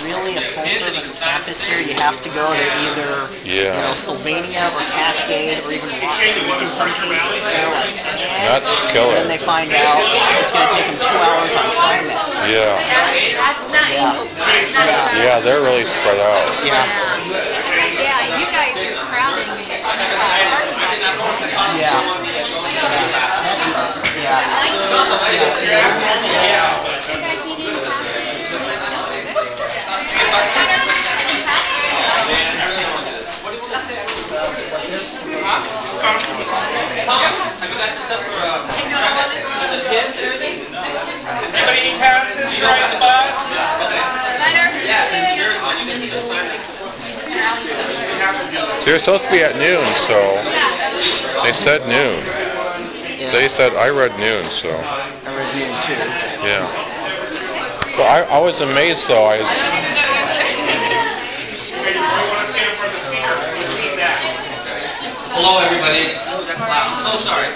really a full-service campus here, you have to go to either Sylvania or Cascade or even Rockford in some cases. They're like, that's killer. And then they find out it's going to take them 2 hours on TriMet. Yeah. That's nice. Yeah, they're really spread out. Yeah. Yeah, you guys are crowding me. Anybody need passes? Ride the bus? So you're supposed to be at noon, so they said noon. They said I read noon, so. I read noon too. Yeah. But I was amazed though. Hello, everybody. I'm so sorry.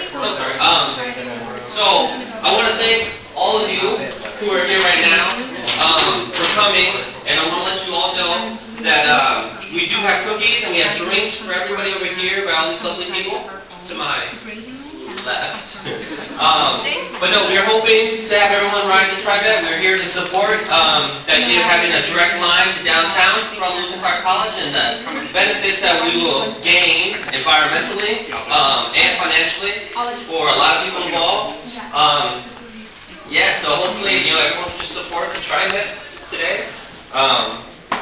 So I want to thank all of you who are here right now for coming, and I want to let you all know that we do have cookies and we have drinks for everybody over here by all these lovely people to my left. But no, we are hoping to have everyone ride the TriMet. We're here to support the idea of having a direct line to downtown from Lewis and Clark College and the benefits that we will gain environmentally and financially for a lot of people involved. So hopefully, everyone will just support the TriMet today.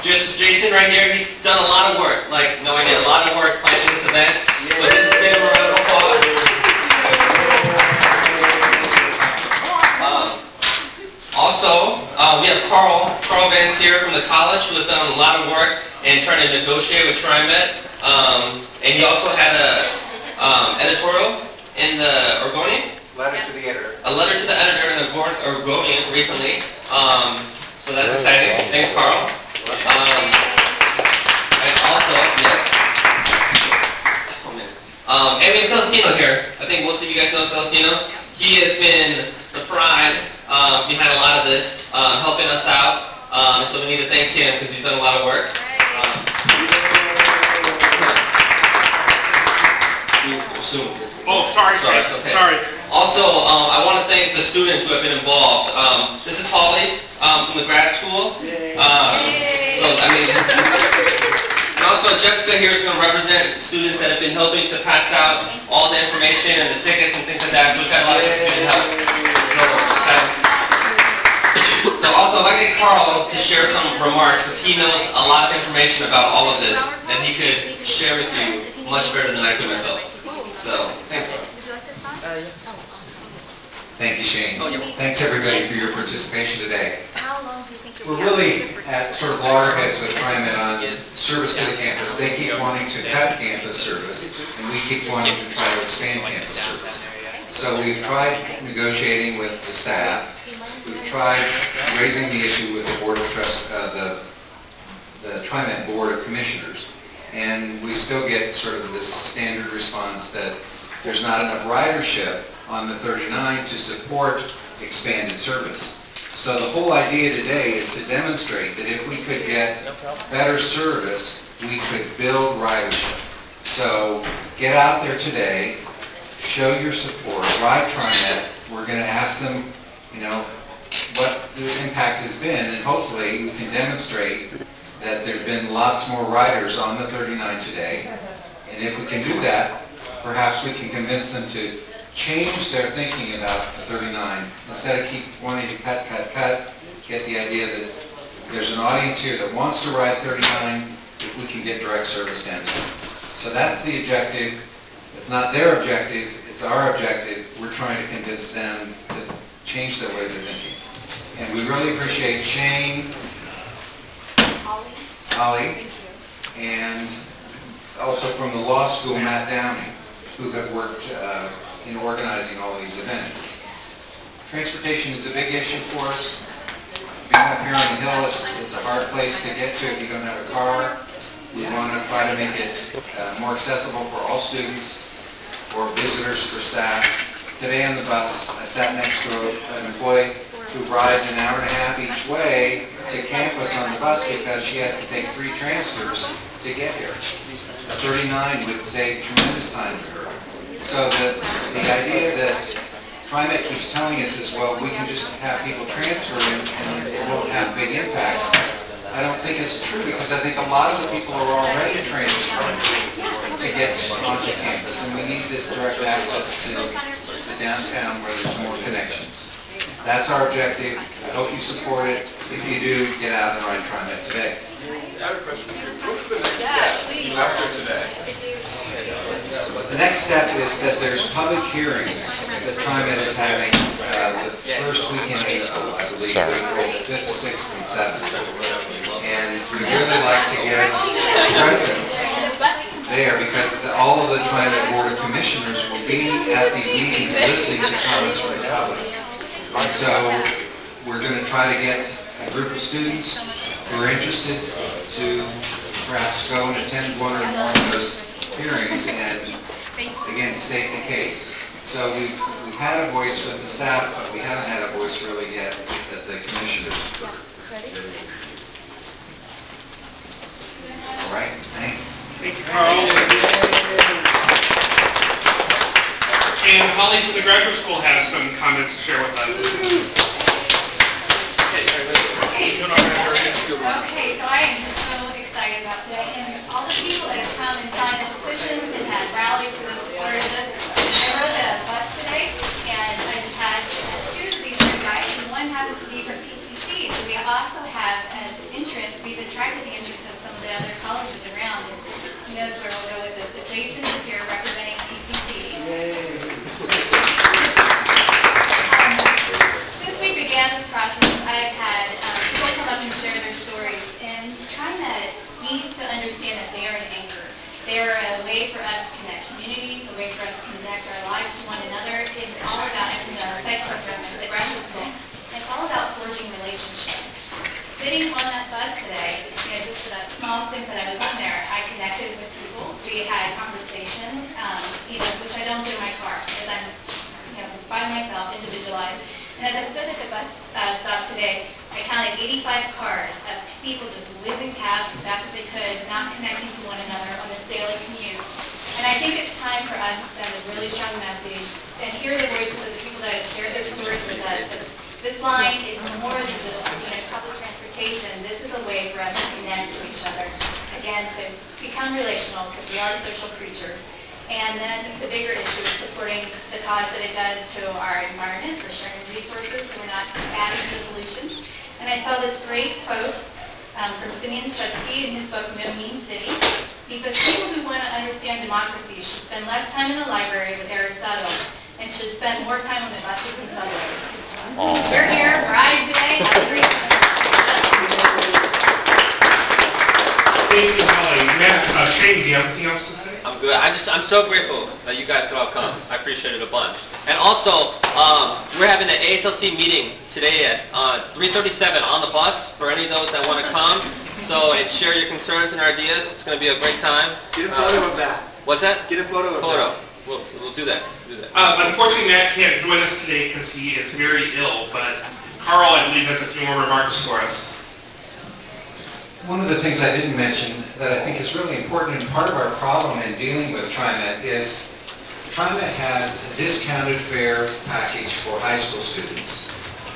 Just Jason right here, he's done a lot of work. Like, no idea, a lot of work planning this event. So this is a round of applause. Also, we have Carl Vance here from the college who has done a lot of work in trying to negotiate with TriMet. And he also had a editorial in the Oregonian. Letter to the editor. A letter to the editor in the Oregonian recently. So that's exciting. Thanks, Carl. And also, and we have Celestino here. I think most of you guys know Celestino. He has been the pride behind a lot of this, helping us out. So we need to thank him because he's done a lot of work. Sorry. It's okay. Sorry. Also, I want to thank the students who have been involved. This is Holly from the grad school. And also Jessica here is going to represent students that have been helping to pass out all the information and the tickets and things like that. So we've had a lot of student help. So also, I'd like to get Carl to share some remarks, because he knows a lot of information about all of this, and he could share with you much better than I could myself. So, thanks, Carl. Thank you, Shane. Thanks, everybody, for your participation today. We're really at sort of loggerheads with TriMet on service to the campus. They keep wanting to cut campus service, and we keep wanting to try to expand campus service. So we've tried negotiating with the staff. We've tried raising the issue with the Board of the TriMet Board of Commissioners, and we still get sort of this standard response that there's not enough ridership on the 39 to support expanded service. So the whole idea today is to demonstrate that if we could get better service, we could build ridership. So get out there today, show your support, ride TriMet. We're going to ask them, what the impact has been, and hopefully we can demonstrate that there have been lots more riders on the 39 today. And if we can do that, perhaps we can convince them to change their thinking about the 39. Instead of keep wanting to cut, get the idea that there's an audience here that wants to ride 39 if we can get direct service downtown. So that's the objective. It's not their objective, it's our objective. We're trying to convince them to change their way they're thinking. And we really appreciate Shane, Holly, and also from the law school, Matt Downey, who have worked in organizing all these events. Transportation is a big issue for us. Being up here on the hill, it's a hard place to get to if you don't have a car. We want to try to make it more accessible for all students, for visitors, for staff. Today on the bus, I sat next to an employee who rides an hour and a half each way to campus on the bus because she has to take 3 transfers to get here. A 39 would save tremendous time to her. So the idea that TriMet keeps telling us is, well, we can just have people transfer and it won't have big impact. I don't think it's true, because I think a lot of the people are already transferring to get onto campus, and we need this direct access to downtown where there's more connections. That's our objective. I hope you support it. If you do, get out and ride TriMet today. I have a question. What's the next step after today? The next step is that there's public hearings that TriMet is having the first weekend in April, I believe, April 5th, 6th, and 7th. And we'd really like to get residents there, because all of the TriMet Board of Commissioners will be at these meetings listening to comments from the public. And so we're going to try to get a group of students who are interested to perhaps go and attend one or more of those hearings and, again, state the case. So we've had a voice with the staff, but we haven't had a voice really yet at the commissioners. All right, thanks. Thank you, Carl. And Holly from the graduate school has some comments to share with us. Okay, so I am just so excited about today, and all the people that have come and signed the petitions and had rallies for the support of this. I rode the bus today, and I just had 2 of these young guys, and one happens to be from PCC. So we also have an interest. We've attracted the interest of some of the other colleges around, and who knows where we'll go with this. But Jason is here representing PCC. Since we began this process, I've had people come up and share their stories, and TriMet needs to understand that they are an anchor. They are a way for us to connect communities, a way for us to connect our lives to one another. It's all about, as in the sex program at the graduate school, it's all about forging relationships. Sitting on that bus today, just for that small stint that I was on there, I connected with people. We had conversation, which I don't do in my car, because I'm by myself, individualized. And as I stood at the bus stop today, I counted 85 cars of people just whizzing past as fast as they could, not connecting to one another on this daily commute. And I think it's time for us to send a really strong message and hear the voices of the people that have shared their stories with us. This line is more than just public transportation. This is a way for us to connect to each other, again, to become relational, because we are social creatures. And then the bigger issue is supporting the cause that it does to our environment, for sharing resources, so we're not adding to the pollution. And I saw this great quote from Simeon Strutsky in his book, No Mean City. He says, people who want to understand democracy should spend less time in the library with Aristotle and should spend more time on the buses and subways. We're here, we're riding today. Have a great time. Thank you, Holly. Matt, Shane, do you have anything else to say? I'm good. I'm so grateful that you guys could all come. I appreciate it a bunch. And also, we're having an ASLC meeting today at 3:37 on the bus for any of those that want to come. So, and share your concerns and ideas. It's going to be a great time. Get a photo of that. What's that? Get a photo of that. We'll do that. Unfortunately, Matt can't join us today because he is very ill, but Carl, I believe, has a few more remarks for us. One of the things I didn't mention that I think is really important, and part of our problem in dealing with TriMet, is TriMet has a discounted fare package for high school students.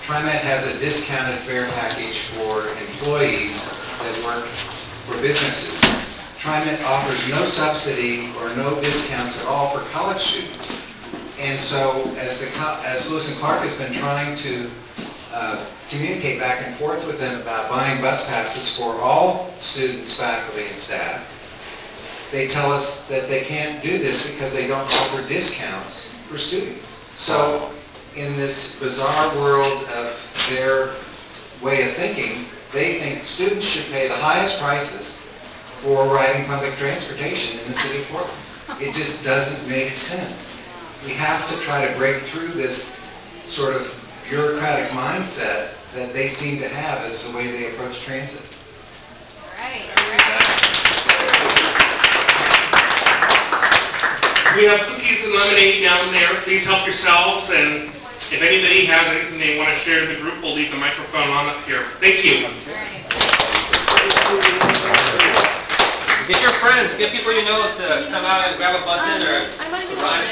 TriMet has a discounted fare package for employees that work for businesses. TriMet offers no subsidy or no discounts at all for college students. And so as Lewis and Clark has been trying to communicate back and forth with them about buying bus passes for all students, faculty, and staff, they tell us that they can't do this because they don't offer discounts for students. So in this bizarre world of their way of thinking, they think students should pay the highest prices for riding public transportation in the city of Portland. It just doesn't make sense. We have to try to break through this sort of bureaucratic mindset that they seem to have as the way they approach transit. Right. We have cookies and lemonade down there. Please help yourselves and If anybody has anything they want to share to the group, we'll leave the microphone on up here. Thank you. Get your friends, get people you know to come out and grab a bucket or run